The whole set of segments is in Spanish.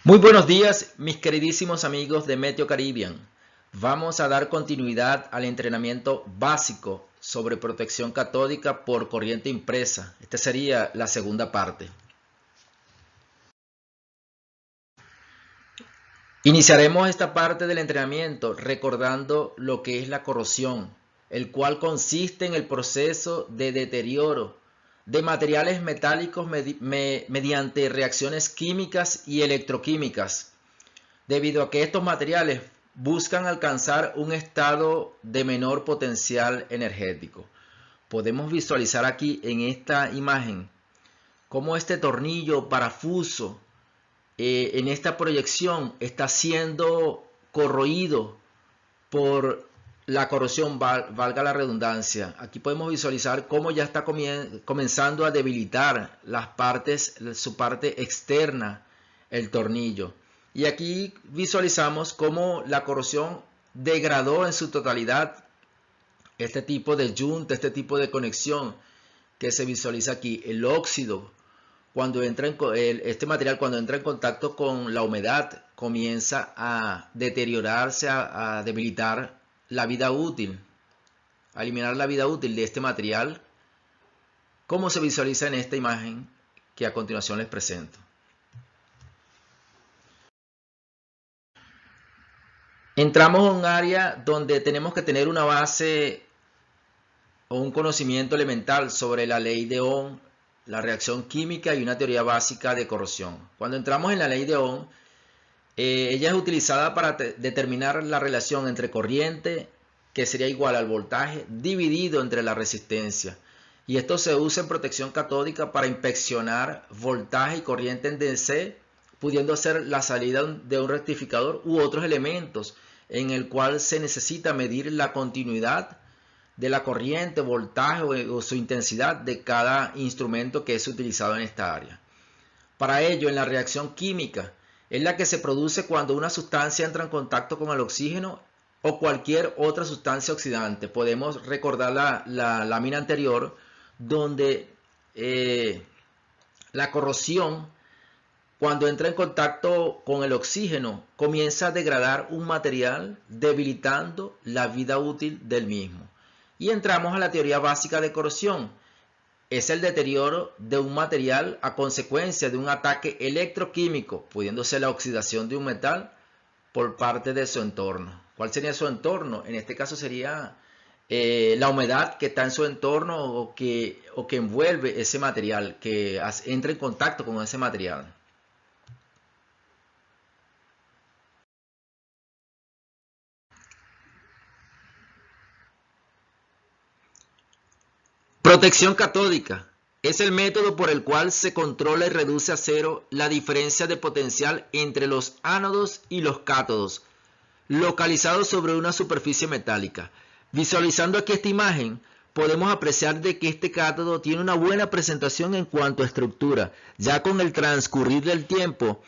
Muy buenos días, mis queridísimos amigos de Meteo Caribbean. Vamos a dar continuidad al entrenamiento básico sobre protección catódica por corriente impresa. Esta sería la segunda parte. Iniciaremos esta parte del entrenamiento recordando lo que es la corrosión, el cual consiste en el proceso de deterioro de materiales metálicos mediante reacciones químicas y electroquímicas, debido a que estos materiales buscan alcanzar un estado de menor potencial energético. Podemos visualizar aquí en esta imagen cómo este tornillo parafuso en esta proyección está siendo corroído por la corrosión, valga la redundancia. Aquí podemos visualizar cómo ya está comenzando a debilitar las partes, su parte externa, el tornillo. Y aquí visualizamos cómo la corrosión degradó en su totalidad este tipo de junta, este tipo de conexión que se visualiza aquí. El óxido, cuando entra este material cuando entra en contacto con la humedad, comienza a deteriorarse, a debilitar la vida útil, a eliminar la vida útil de este material, como se visualiza en esta imagen que a continuación les presento. Entramos a un área donde tenemos que tener una base o un conocimiento elemental sobre la ley de Ohm, la reacción química y una teoría básica de corrosión. Cuando entramos en la ley de Ohm, ella es utilizada para determinar la relación entre corriente, que sería igual al voltaje, dividido entre la resistencia. Y esto se usa en protección catódica para inspeccionar voltaje y corriente en DC, pudiendo ser la salida de un rectificador u otros elementos en el cual se necesita medir la continuidad de la corriente, voltaje o su intensidad de cada instrumento que es utilizado en esta área. Para ello, en la reacción química, es la que se produce cuando una sustancia entra en contacto con el oxígeno o cualquier otra sustancia oxidante. Podemos recordar la lámina anterior donde la corrosión, cuando entra en contacto con el oxígeno, comienza a degradar un material, debilitando la vida útil del mismo. Y entramos a la teoría básica de corrosión. Es el deterioro de un material a consecuencia de un ataque electroquímico, pudiendo ser la oxidación de un metal por parte de su entorno. ¿Cuál sería su entorno? En este caso sería la humedad que está en su entorno o que envuelve ese material, que entra en contacto con ese material. Protección catódica es el método por el cual se controla y reduce a cero la diferencia de potencial entre los ánodos y los cátodos, localizados sobre una superficie metálica. Visualizando aquí esta imagen, podemos apreciar de que este cátodo tiene una buena presentación en cuanto a estructura. Ya con el transcurrir del tiempo,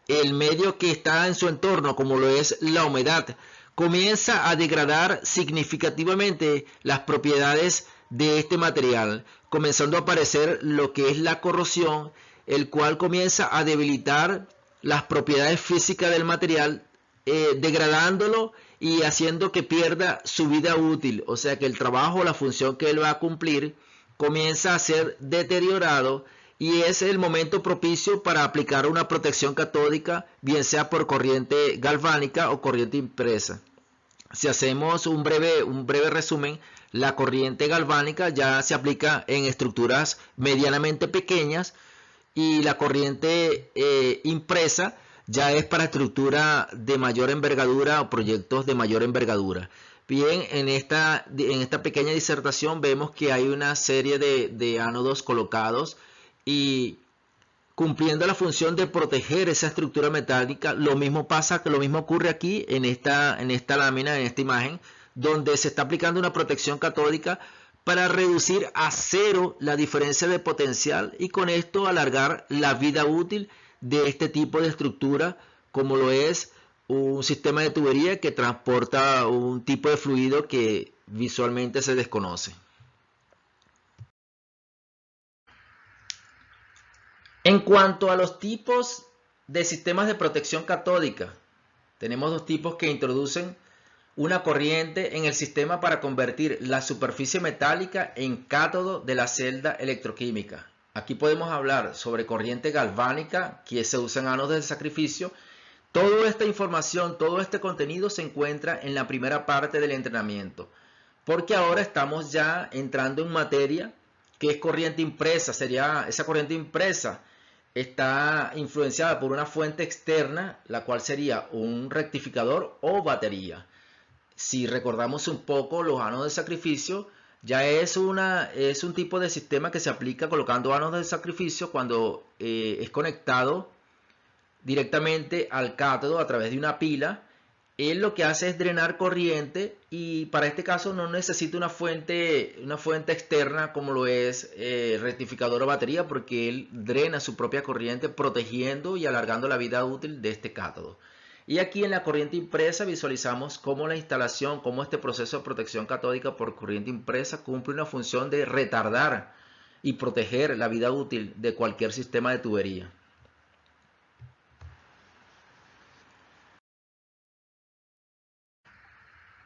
el medio que está en su entorno, como lo es la humedad, comienza a degradar significativamente las propiedades de este material, comenzando a aparecer lo que es la corrosión, el cual comienza a debilitar las propiedades físicas del material, degradándolo y haciendo que pierda su vida útil. O sea que el trabajo o la función que él va a cumplir comienza a ser deteriorado, y es el momento propicio para aplicar una protección catódica, bien sea por corriente galvánica o corriente impresa. Si hacemos un breve resumen, la corriente galvánica ya se aplica en estructuras medianamente pequeñas, y la corriente impresa ya es para estructura de mayor envergadura o proyectos de mayor envergadura. Bien, en esta pequeña disertación vemos que hay una serie de ánodos colocados y cumpliendo la función de proteger esa estructura metálica. Lo mismo ocurre aquí en esta lámina, en esta imagen, donde se está aplicando una protección catódica para reducir a cero la diferencia de potencial y con esto alargar la vida útil de este tipo de estructura, como lo es un sistema de tubería que transporta un tipo de fluido que visualmente se desconoce. En cuanto a los tipos de sistemas de protección catódica. Tenemos dos tipos que introducen una corriente en el sistema para convertir la superficie metálica en cátodo de la celda electroquímica. Aquí podemos hablar sobre corriente galvánica que se usa en ánodos de sacrificio. Toda esta información, todo este contenido se encuentra en la primera parte del entrenamiento, porque ahora estamos ya entrando en materia que es corriente impresa. Esa corriente impresa está influenciada por una fuente externa, la cual sería un rectificador o batería. Si recordamos un poco los ánodos de sacrificio, ya es un tipo de sistema que se aplica colocando ánodos de sacrificio cuando es conectado directamente al cátodo a través de una pila. Él lo que hace es drenar corriente y para este caso no necesita una fuente externa como lo es rectificador o batería, porque él drena su propia corriente protegiendo y alargando la vida útil de este cátodo. Y aquí en la corriente impresa visualizamos cómo la instalación, cómo este proceso de protección catódica por corriente impresa cumple una función de retardar y proteger la vida útil de cualquier sistema de tubería.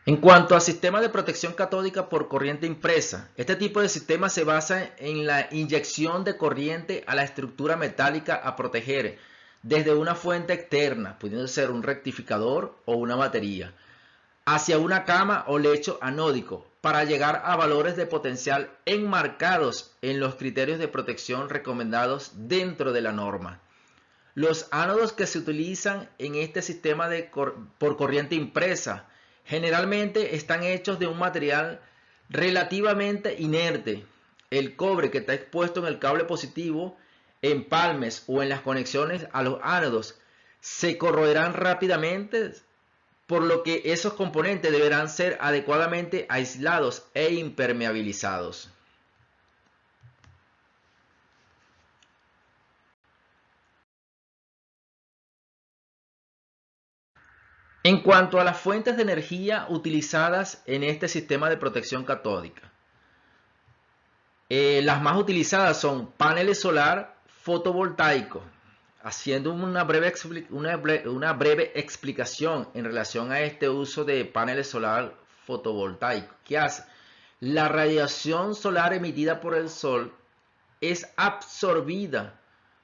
En cuanto a sistemas de protección catódica por corriente impresa, este tipo de sistema se basa en la inyección de corriente a la estructura metálica a proteger desde una fuente externa, pudiendo ser un rectificador o una batería, hacia una cama o lecho anódico, para llegar a valores de potencial enmarcados en los criterios de protección recomendados dentro de la norma. Los ánodos que se utilizan en este sistema por corriente impresa generalmente están hechos de un material relativamente inerte. El cobre que está expuesto en el cable positivo, empalmes o en las conexiones a los ánodos se corroerán rápidamente, por lo que esos componentes deberán ser adecuadamente aislados e impermeabilizados. En cuanto a las fuentes de energía utilizadas en este sistema de protección catódica, las más utilizadas son paneles solar fotovoltaicos. Haciendo una breve explicación en relación a este uso de paneles solar fotovoltaicos. ¿Qué hace? La radiación solar emitida por el sol es absorbida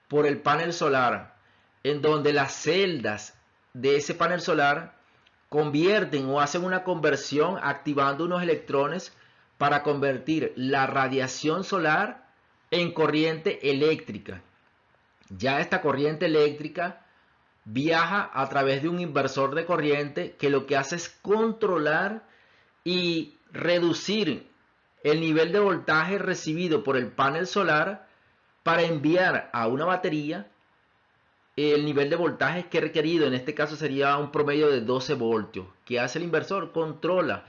por el panel solar, en donde las celdas de ese panel solar convierten o hacen una conversión activando unos electrones para convertir la radiación solar en corriente eléctrica. Ya esta corriente eléctrica viaja a través de un inversor de corriente que lo que hace es controlar y reducir el nivel de voltaje recibido por el panel solar para enviar a una batería el nivel de voltaje que es requerido. En este caso sería un promedio de 12 voltios. ¿Qué hace el inversor? Controla.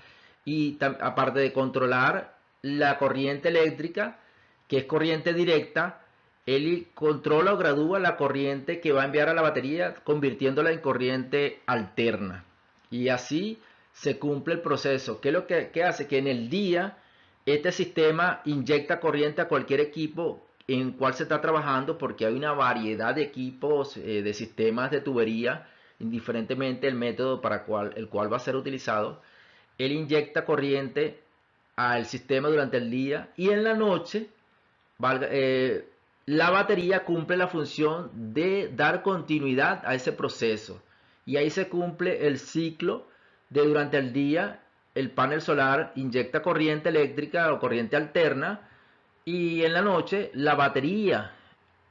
Y aparte de controlar la corriente eléctrica, que es corriente directa, él controla o gradúa la corriente que va a enviar a la batería, convirtiéndola en corriente alterna. Y así se cumple el proceso. ¿Qué es lo que hace? Que en el día este sistema inyecta corriente a cualquier equipo en cual se está trabajando, porque hay una variedad de equipos, de sistemas de tubería, indiferentemente el método para el cual va a ser utilizado. Él inyecta corriente al sistema durante el día y en la noche la batería cumple la función de dar continuidad a ese proceso. Y ahí se cumple el ciclo de durante el día el panel solar inyecta corriente eléctrica o corriente alterna, y en la noche la batería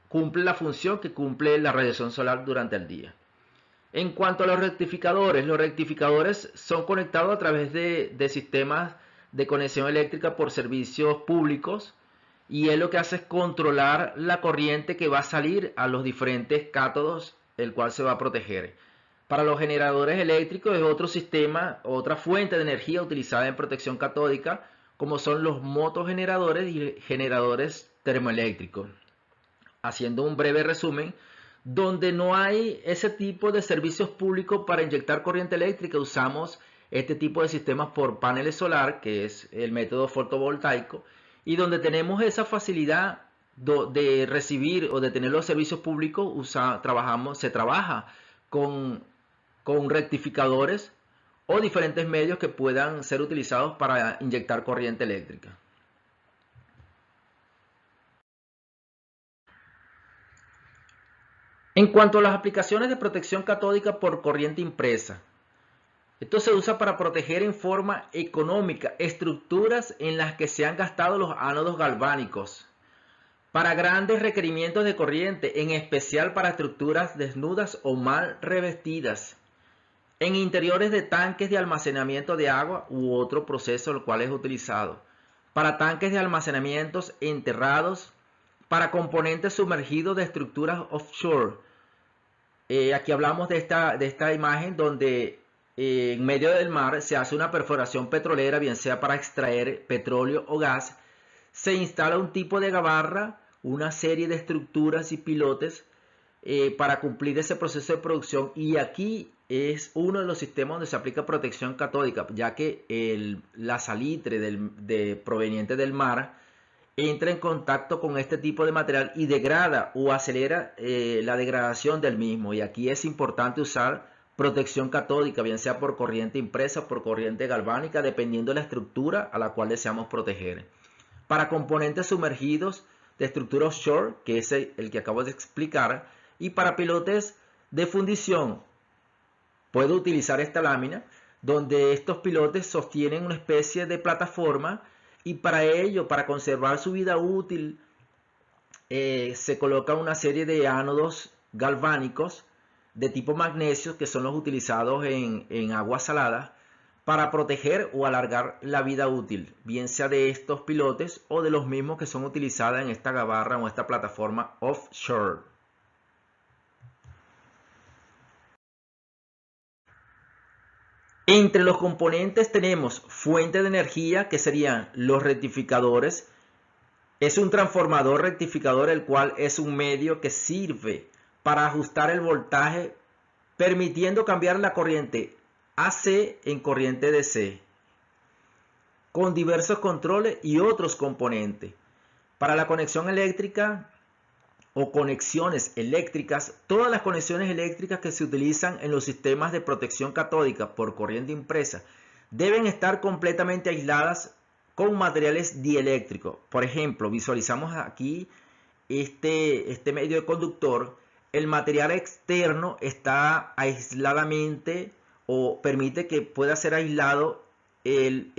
cumple la función que cumple la radiación solar durante el día. En cuanto a los rectificadores son conectados a través de sistemas de conexión eléctrica por servicios públicos, y él lo que hace es controlar la corriente que va a salir a los diferentes cátodos, el cual se va a proteger. Para los generadores eléctricos es otro sistema, otra fuente de energía utilizada en protección catódica, como son los motogeneradores y generadores termoeléctricos. Haciendo un breve resumen, donde no hay ese tipo de servicios públicos para inyectar corriente eléctrica, usamos este tipo de sistemas por paneles solar, que es el método fotovoltaico, y donde tenemos esa facilidad de recibir o de tener los servicios públicos, se trabaja con, con rectificadores o diferentes medios que puedan ser utilizados para inyectar corriente eléctrica. En cuanto a las aplicaciones de protección catódica por corriente impresa, esto se usa para proteger en forma económica estructuras en las que se han gastado los ánodos galvánicos, para grandes requerimientos de corriente, en especial para estructuras desnudas o mal revestidas, en interiores de tanques de almacenamiento de agua u otro proceso el cual es utilizado, para tanques de almacenamientos enterrados, para componentes sumergidos de estructuras offshore. Aquí hablamos de esta imagen donde en medio del mar se hace una perforación petrolera, bien sea para extraer petróleo o gas, se instala un tipo de gabarra, una serie de estructuras y pilotes para cumplir ese proceso de producción, y aquí es uno de los sistemas donde se aplica protección catódica, ya que la salitre proveniente del mar entra en contacto con este tipo de material y degrada o acelera la degradación del mismo, y aquí es importante usar protección catódica, bien sea por corriente impresa o por corriente galvánica, dependiendo de la estructura a la cual deseamos proteger. Para componentes sumergidos de estructura offshore, que es el que acabo de explicar, y para pilotes de fundición, puedo utilizar esta lámina donde estos pilotes sostienen una especie de plataforma, y para ello, para conservar su vida útil, se coloca una serie de ánodos galvánicos de tipo magnesio, que son los utilizados en agua salada, para proteger o alargar la vida útil, bien sea de estos pilotes o de los mismos que son utilizados en esta gabarra o esta plataforma offshore. Entre los componentes tenemos fuente de energía, que serían los rectificadores. Es un transformador rectificador, el cual es un medio que sirve para ajustar el voltaje, permitiendo cambiar la corriente AC en corriente DC, con diversos controles y otros componentes. Para la conexión eléctrica o conexiones eléctricas, todas las conexiones eléctricas que se utilizan en los sistemas de protección catódica por corriente impresa deben estar completamente aisladas con materiales dieléctricos. Por ejemplo, visualizamos aquí este medio de conductor. El material externo está aisladamente, o permite que pueda ser aislado el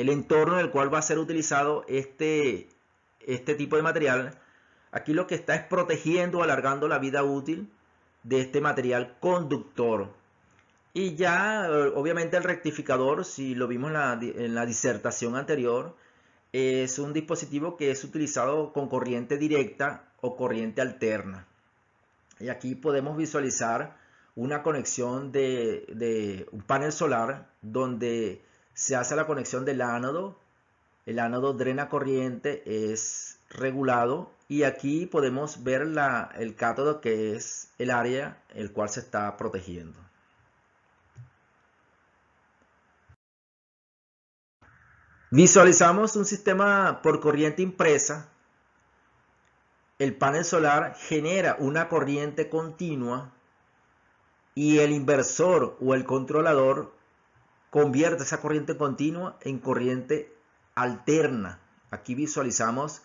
entorno en el cual va a ser utilizado este tipo de material. Aquí lo que está es protegiendo o alargando la vida útil de este material conductor. Y ya, obviamente, el rectificador, si lo vimos en la disertación anterior, es un dispositivo que es utilizado con corriente directa o corriente alterna. Y aquí podemos visualizar una conexión de un panel solar donde se hace la conexión del ánodo. El ánodo drena corriente, es regulado, y aquí podemos ver el cátodo, que es el área el cual se está protegiendo. Visualizamos un sistema por corriente impresa. El panel solar genera una corriente continua y el inversor o el controlador convierte esa corriente continua en corriente alterna. Aquí visualizamos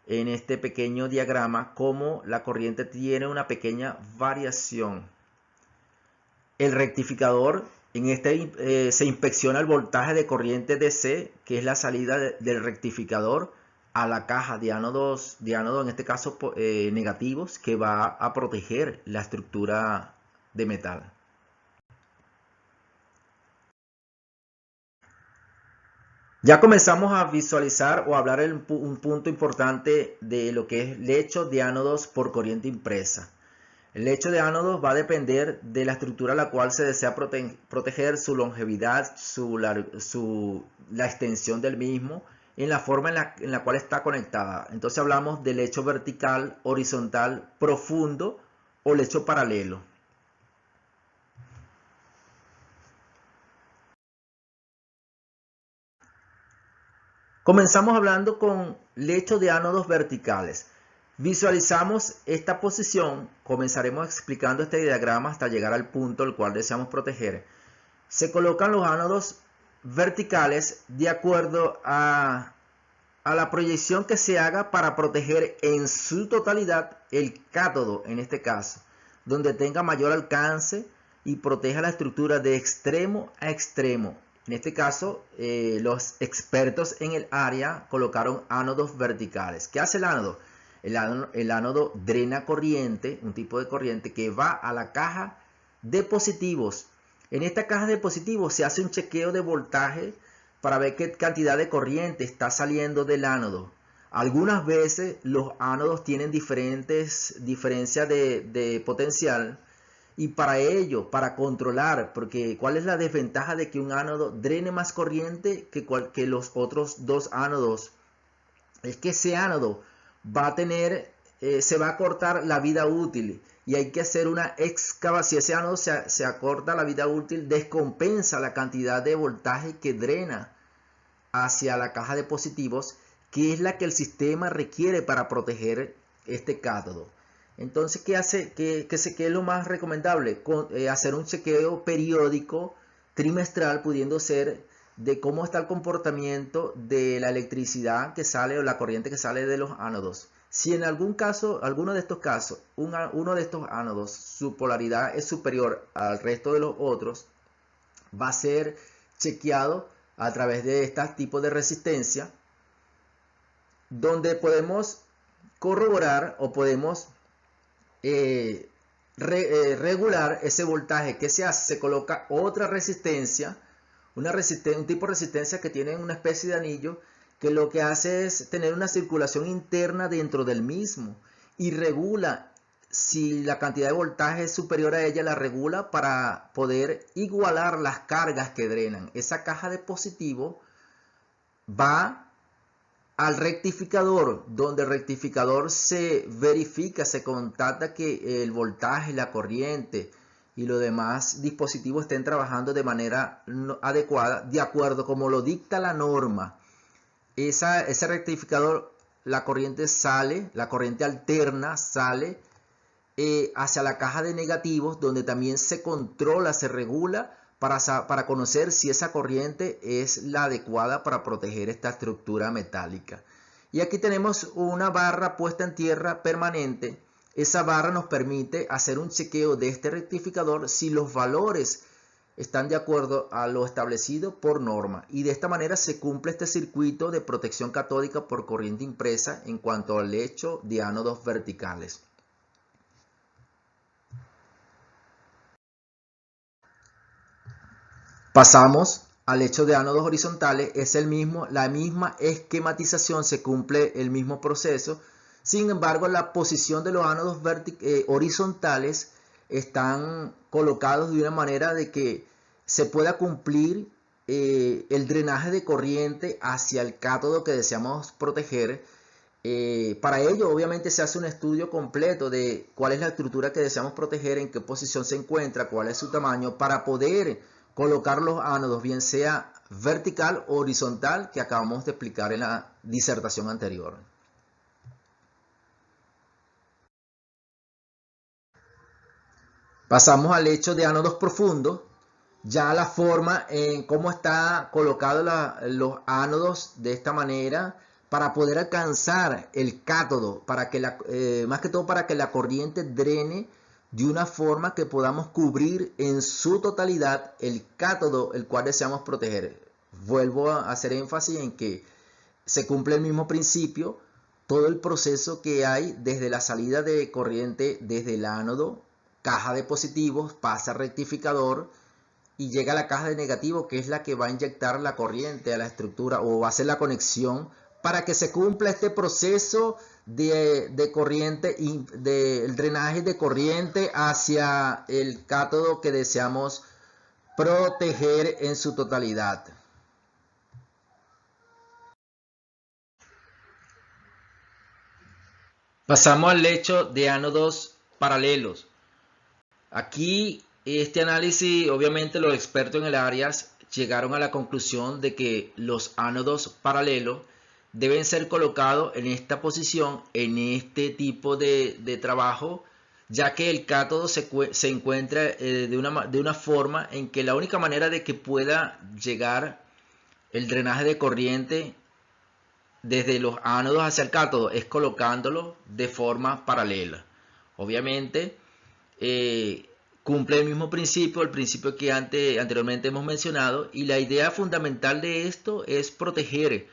en este pequeño diagrama cómo la corriente tiene una pequeña variación. El rectificador, en se inspecciona el voltaje de corriente DC, que es la salida del rectificador a la caja de ánodos, en este caso negativos, que va a proteger la estructura de metal. Ya comenzamos a visualizar o hablar un punto importante de lo que es lecho de ánodos por corriente impresa. El lecho de ánodos va a depender de la estructura a la cual se desea proteger, su longevidad, la extensión del mismo, en la forma en la cual está conectada. Entonces hablamos de lecho vertical, horizontal, profundo o lecho paralelo. Comenzamos hablando con lecho de ánodos verticales. Visualizamos esta posición, comenzaremos explicando este diagrama hasta llegar al punto al cual deseamos proteger. Se colocan los ánodos verticales de acuerdo a la proyección que se haga para proteger en su totalidad el cátodo, en este caso, donde tenga mayor alcance y proteja la estructura de extremo a extremo. En este caso, los expertos en el área colocaron ánodos verticales. ¿Qué hace el ánodo? El ánodo drena corriente, un tipo de corriente que va a la caja de positivos. En esta caja de positivos se hace un chequeo de voltaje para ver qué cantidad de corriente está saliendo del ánodo. Algunas veces los ánodos tienen diferencias de potencial, y para ello, para controlar, porque ¿cuál es la desventaja de que un ánodo drene más corriente que los otros dos ánodos? Es que ese ánodo va a tener, se va a cortar la vida útil y hay que hacer una excavación. Si ese ánodo se acorta la vida útil, descompensa la cantidad de voltaje que drena hacia la caja de positivos, que es la que el sistema requiere para proteger este cátodo. Entonces, ¿qué hace? ¿Qué es lo más recomendable? Hacer un chequeo periódico, trimestral, pudiendo ser, de cómo está el comportamiento de la electricidad que sale o la corriente que sale de los ánodos. Si en algún caso, alguno de estos casos, uno de estos ánodos, su polaridad es superior al resto de los otros, va a ser chequeado a través de estos tipos de resistencia, donde podemos corroborar o podemos regular ese voltaje. ¿Qué se hace? Se coloca otra resistencia, un tipo de resistencia que tiene una especie de anillo, que lo que hace es tener una circulación interna dentro del mismo y regula. Si la cantidad de voltaje es superior a ella, la regula para poder igualar las cargas que drenan. Esa caja de positivo va al rectificador, donde el rectificador se verifica, se constata que el voltaje, la corriente y los demás dispositivos estén trabajando de manera adecuada, de acuerdo como lo dicta la norma. Ese rectificador, la corriente alterna sale hacia la caja de negativos, donde también se controla, se regula para conocer si esa corriente es la adecuada para proteger esta estructura metálica. Y aquí tenemos una barra puesta en tierra permanente. Esa barra nos permite hacer un chequeo de este rectificador si los valores están de acuerdo a lo establecido por norma, y de esta manera se cumple este circuito de protección catódica por corriente impresa en cuanto al hecho de ánodos verticales. Pasamos al hecho de ánodos horizontales. Es la misma esquematización, se cumple el mismo proceso. Sin embargo, la posición de los ánodos horizontales están colocados de una manera de que se pueda cumplir el drenaje de corriente hacia el cátodo que deseamos proteger. Para ello, obviamente, se hace un estudio completo de cuál es la estructura que deseamos proteger, en qué posición se encuentra, cuál es su tamaño, para poder colocar los ánodos, bien sea vertical o horizontal, que acabamos de explicar en la disertación anterior. Pasamos al hecho de ánodos profundos. Ya la forma en cómo está colocado los ánodos de esta manera para poder alcanzar el cátodo, para que más que todo para que la corriente drene de una forma que podamos cubrir en su totalidad el cátodo, el cual deseamos proteger. Vuelvo a hacer énfasis en que se cumple el mismo principio, todo el proceso que hay desde la salida de corriente, desde el ánodo, caja de positivos, pasa rectificador y llega a la caja de negativos, que es la que va a inyectar la corriente a la estructura o va a hacer la conexión para que se cumpla este proceso de corriente y del drenaje de corriente hacia el cátodo que deseamos proteger en su totalidad. Pasamos al hecho de ánodos paralelos. Aquí este análisis, obviamente los expertos en el área llegaron a la conclusión de que los ánodos paralelos deben ser colocados en esta posición, en este tipo de trabajo, ya que el cátodo se encuentra de una forma en que la única manera de que pueda llegar el drenaje de corriente desde los ánodos hacia el cátodo es colocándolo de forma paralela. Obviamente cumple el mismo principio, el principio que anteriormente hemos mencionado, y la idea fundamental de esto es proteger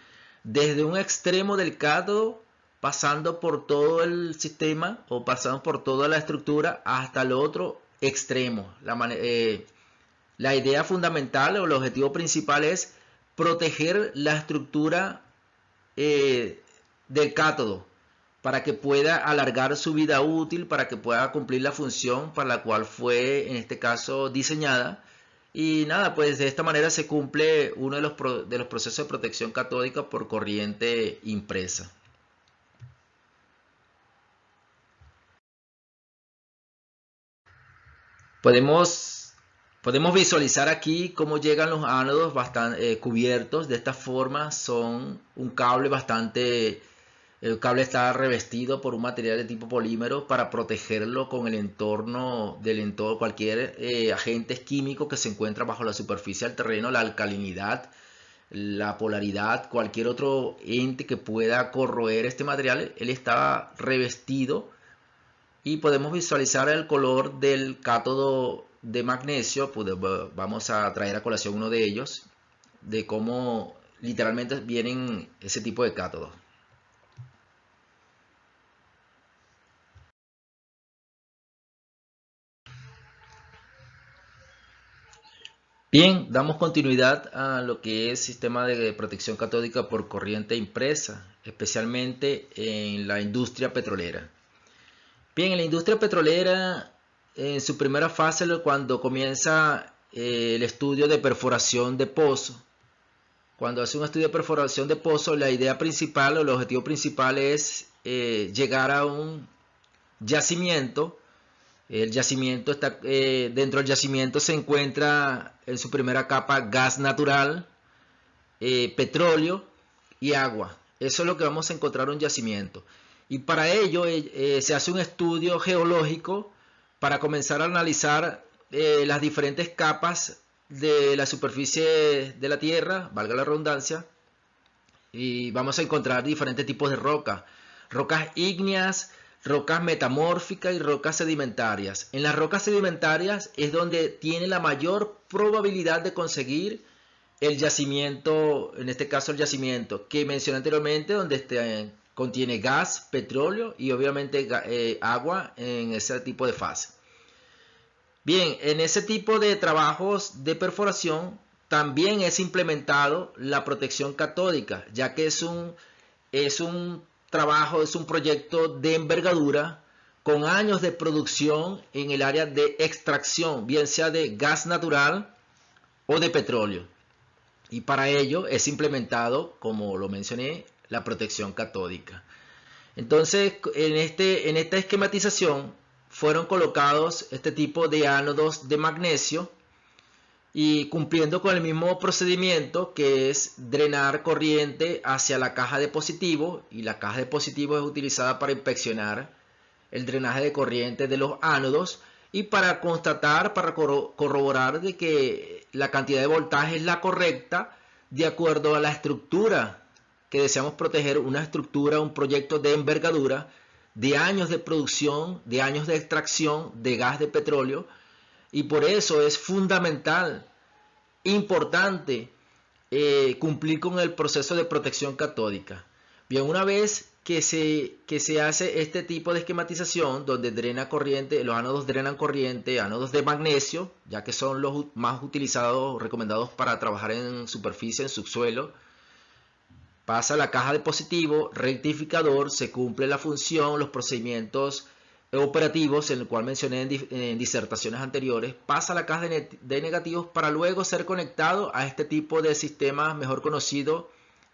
desde un extremo del cátodo, pasando por todo el sistema o pasando por toda la estructura hasta el otro extremo. La idea fundamental o el objetivo principal es proteger la estructura del cátodo para que pueda alargar su vida útil, para que pueda cumplir la función para la cual fue en este caso diseñada. Y nada, pues de esta manera se cumple uno de los procesos de protección catódica por corriente impresa. Podemos visualizar aquí cómo llegan los ánodos bastante cubiertos. De esta forma son un cable bastante... El cable está revestido por un material de tipo polímero para protegerlo con el entorno cualquier agente químico que se encuentra bajo la superficie del terreno, la alcalinidad, la polaridad, cualquier otro ente que pueda corroer este material. Él está revestido y podemos visualizar el color del cátodo de magnesio. Pues vamos a traer a colación uno de ellos, de cómo literalmente vienen ese tipo de cátodos. Bien, damos continuidad a lo que es sistema de protección catódica por corriente impresa, especialmente en la industria petrolera. Bien, en la industria petrolera, en su primera fase, cuando comienza el estudio de perforación de pozo, cuando hace un estudio de perforación de pozo, la idea principal o el objetivo principal es llegar a un yacimiento. El yacimiento está, dentro del yacimiento se encuentra en su primera capa gas natural, petróleo y agua. Eso es lo que vamos a encontrar en un yacimiento. Y para ello se hace un estudio geológico para comenzar a analizar las diferentes capas de la superficie de la Tierra, valga la redundancia, y vamos a encontrar diferentes tipos de rocas. Rocas ígneas, rocas metamórficas y rocas sedimentarias. En las rocas sedimentarias es donde tiene la mayor probabilidad de conseguir el yacimiento, en este caso el yacimiento que mencioné anteriormente, donde contiene gas, petróleo y obviamente agua en ese tipo de fase. Bien, en ese tipo de trabajos de perforación también es implementado la protección catódica, ya que es un trabajo, es un proyecto de envergadura con años de producción en el área de extracción, bien sea de gas natural o de petróleo. Y para ello es implementado, como lo mencioné, la protección catódica. Entonces, en esta esquematización fueron colocados este tipo de ánodos de magnesio y cumpliendo con el mismo procedimiento, que es drenar corriente hacia la caja de positivo, y la caja de positivo es utilizada para inspeccionar el drenaje de corriente de los ánodos y para constatar, para corroborar de que la cantidad de voltaje es la correcta de acuerdo a la estructura que deseamos proteger, una estructura, un proyecto de envergadura de años de producción, de años de extracción de gas de petróleo. Y por eso es fundamental, importante, cumplir con el proceso de protección catódica. Bien, una vez que se hace este tipo de esquematización, donde drena corriente, los ánodos drenan corriente, ánodos de magnesio, ya que son los más utilizados, recomendados para trabajar en superficie, en subsuelo, pasa a la caja de positivo, rectificador, se cumple la función, los procedimientos operativos, en el cual mencioné en disertaciones anteriores, pasa a la caja de negativos para luego ser conectado a este tipo de sistemas mejor conocido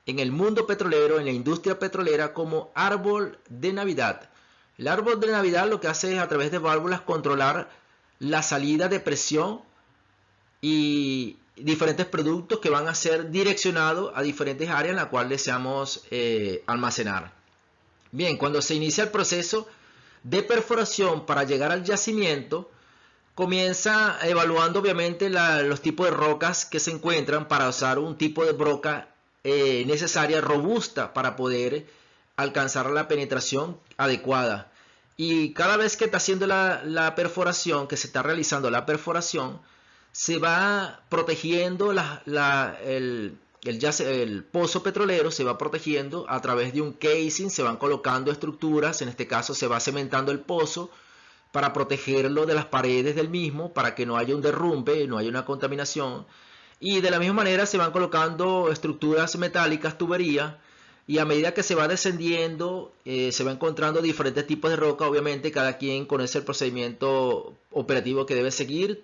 en el mundo petrolero, en la industria petrolera, como árbol de Navidad. El árbol de Navidad lo que hace es, a través de válvulas, controlar la salida de presión y diferentes productos que van a ser direccionados a diferentes áreas en las cuales deseamos almacenar. Bien, cuando se inicia el proceso de perforación para llegar al yacimiento, comienza evaluando obviamente los tipos de rocas que se encuentran para usar un tipo de broca necesaria, robusta, para poder alcanzar la penetración adecuada. Y cada vez que está haciendo la perforación, que se está realizando la perforación, se va protegiendo el pozo petrolero, se va protegiendo a través de un casing, se van colocando estructuras, en este caso se va cementando el pozo para protegerlo de las paredes del mismo, para que no haya un derrumbe, no haya una contaminación. Y de la misma manera se van colocando estructuras metálicas, tuberías, y a medida que se va descendiendo, se va encontrando diferentes tipos de roca. Obviamente cada quien conoce el procedimiento operativo que debe seguir,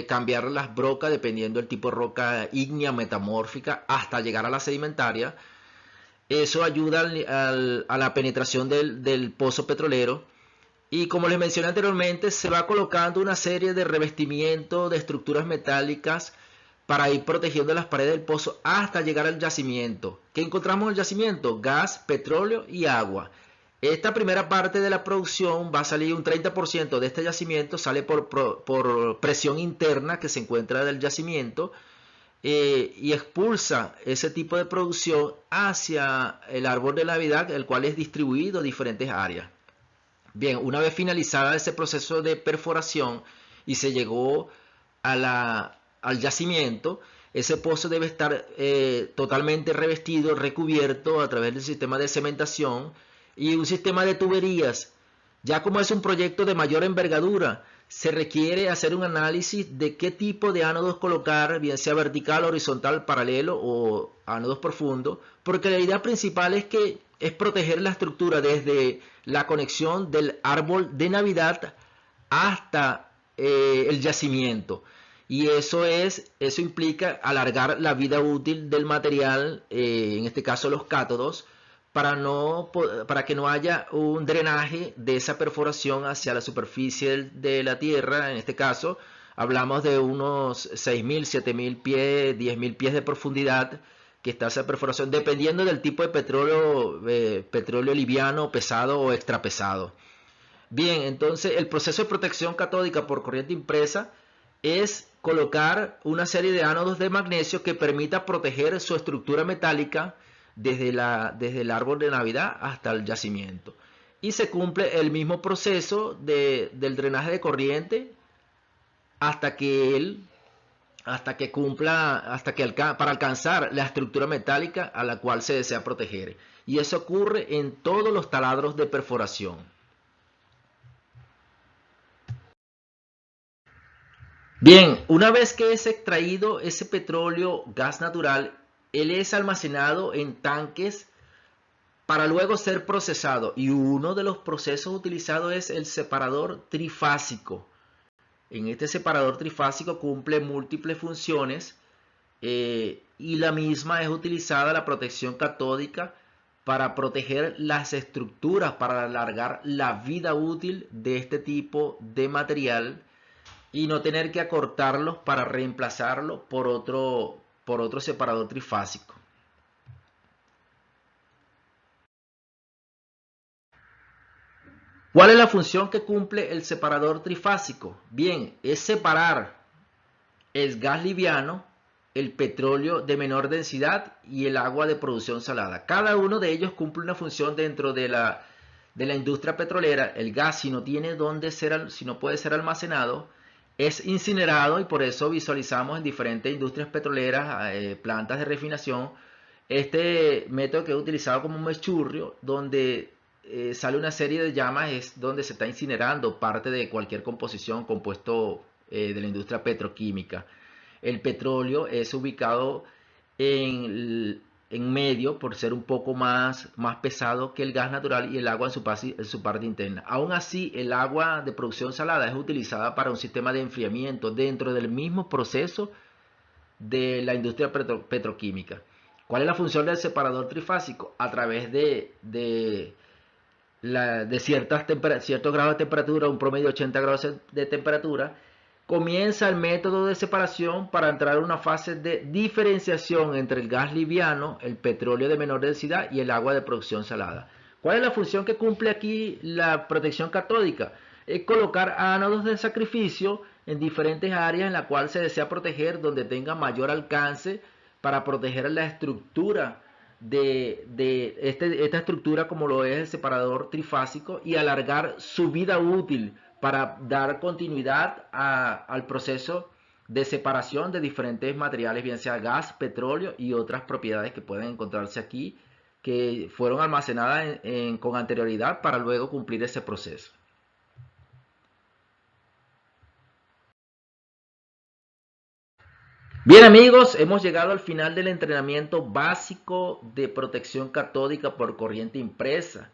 cambiar las brocas dependiendo del tipo de roca ígnea, metamórfica, hasta llegar a la sedimentaria. Eso ayuda a la penetración del pozo petrolero. Y como les mencioné anteriormente, se va colocando una serie de revestimientos de estructuras metálicas para ir protegiendo las paredes del pozo hasta llegar al yacimiento. ¿Qué encontramos en el yacimiento? Gas, petróleo y agua. Esta primera parte de la producción va a salir un 30% de este yacimiento, sale por presión interna que se encuentra del yacimiento y expulsa ese tipo de producción hacia el árbol de Navidad, el cual es distribuido en diferentes áreas. Bien, una vez finalizada ese proceso de perforación y se llegó al yacimiento, ese pozo debe estar totalmente revestido, recubierto a través del sistema de cementación y un sistema de tuberías. Ya como es un proyecto de mayor envergadura, se requiere hacer un análisis de qué tipo de ánodos colocar, bien sea vertical, horizontal, paralelo o ánodos profundos, porque la idea principal es proteger la estructura desde la conexión del árbol de Navidad hasta el yacimiento. Y eso implica alargar la vida útil del material, en este caso los cátodos, para que no haya un drenaje de esa perforación hacia la superficie de la tierra. En este caso hablamos de unos 6.000, 7.000 pies, 10.000 pies de profundidad que está esa perforación, dependiendo del tipo de petróleo liviano, pesado o extra pesado. Bien, entonces el proceso de protección catódica por corriente impresa es colocar una serie de ánodos de magnesio que permita proteger su estructura metálica desde el árbol de Navidad hasta el yacimiento. Y se cumple el mismo proceso del drenaje de corriente para alcanzar la estructura metálica a la cual se desea proteger. Y eso ocurre en todos los taladros de perforación. Bien, una vez que es extraído ese petróleo, gas natural, él es almacenado en tanques para luego ser procesado. Y uno de los procesos utilizados es el separador trifásico. En este separador trifásico cumple múltiples funciones y la misma es utilizada la protección catódica para proteger las estructuras, para alargar la vida útil de este tipo de material y no tener que acortarlos para reemplazarlo por otro separador trifásico. ¿Cuál es la función que cumple el separador trifásico? Bien, es separar el gas liviano, el petróleo de menor densidad y el agua de producción salada. Cada uno de ellos cumple una función dentro de la industria petrolera. El gas, si no puede ser almacenado, es incinerado, y por eso visualizamos en diferentes industrias petroleras, plantas de refinación, este método que es utilizado como un mechurrio, donde sale una serie de llamas, es donde se está incinerando parte de cualquier composición, compuesto de la industria petroquímica. El petróleo es ubicado en medio por ser un poco más pesado que el gas natural, y el agua en su parte interna. Aún así, el agua de producción salada es utilizada para un sistema de enfriamiento dentro del mismo proceso de la industria petroquímica. ¿Cuál es la función del separador trifásico? A través de ciertos grados de temperatura, un promedio de 80 grados de temperatura, comienza el método de separación para entrar a una fase de diferenciación entre el gas liviano, el petróleo de menor densidad y el agua de producción salada. ¿Cuál es la función que cumple aquí la protección catódica? Es colocar ánodos de sacrificio en diferentes áreas en las cuales se desea proteger, donde tenga mayor alcance para proteger la estructura esta estructura, como lo es el separador trifásico, y alargar su vida útil para dar continuidad al proceso de separación de diferentes materiales, bien sea gas, petróleo y otras propiedades que pueden encontrarse aquí, que fueron almacenadas con anterioridad para luego cumplir ese proceso. Bien amigos, hemos llegado al final del entrenamiento básico de protección catódica por corriente impresa.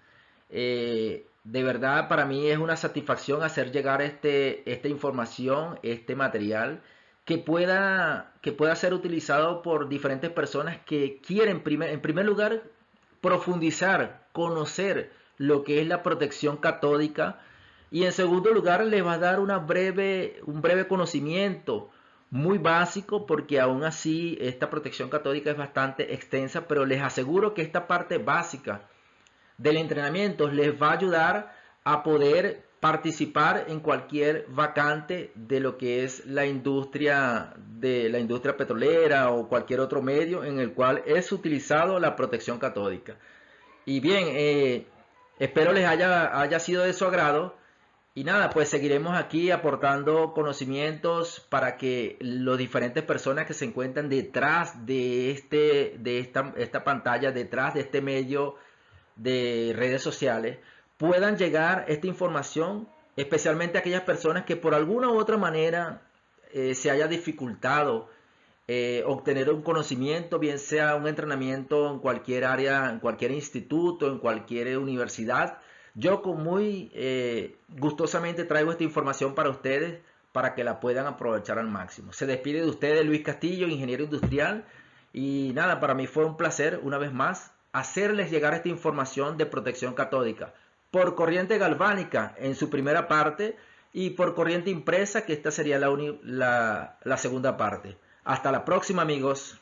De verdad para mí es una satisfacción hacer llegar esta información, este material, que pueda ser utilizado por diferentes personas que quieren, en primer lugar, profundizar, conocer lo que es la protección catódica, y en segundo lugar les va a dar un breve conocimiento muy básico, porque aún así esta protección catódica es bastante extensa, pero les aseguro que esta parte básica del entrenamiento les va a ayudar a poder participar en cualquier vacante de lo que es la industria petrolera o cualquier otro medio en el cual es utilizado la protección catódica. Y bien, espero les haya sido de su agrado. Y nada, pues seguiremos aquí aportando conocimientos para que las diferentes personas que se encuentran detrás de esta pantalla, detrás de este medio de redes sociales, puedan llegar esta información, especialmente a aquellas personas que por alguna u otra manera se haya dificultado obtener un conocimiento, bien sea un entrenamiento en cualquier área, en cualquier instituto, en cualquier universidad. Yo muy gustosamente traigo esta información para ustedes para que la puedan aprovechar al máximo. Se despide de ustedes Luis Castillo, ingeniero industrial. Y nada, para mí fue un placer una vez más hacerles llegar esta información de protección catódica por corriente galvánica en su primera parte y por corriente impresa, que esta sería la segunda parte. Hasta la próxima amigos.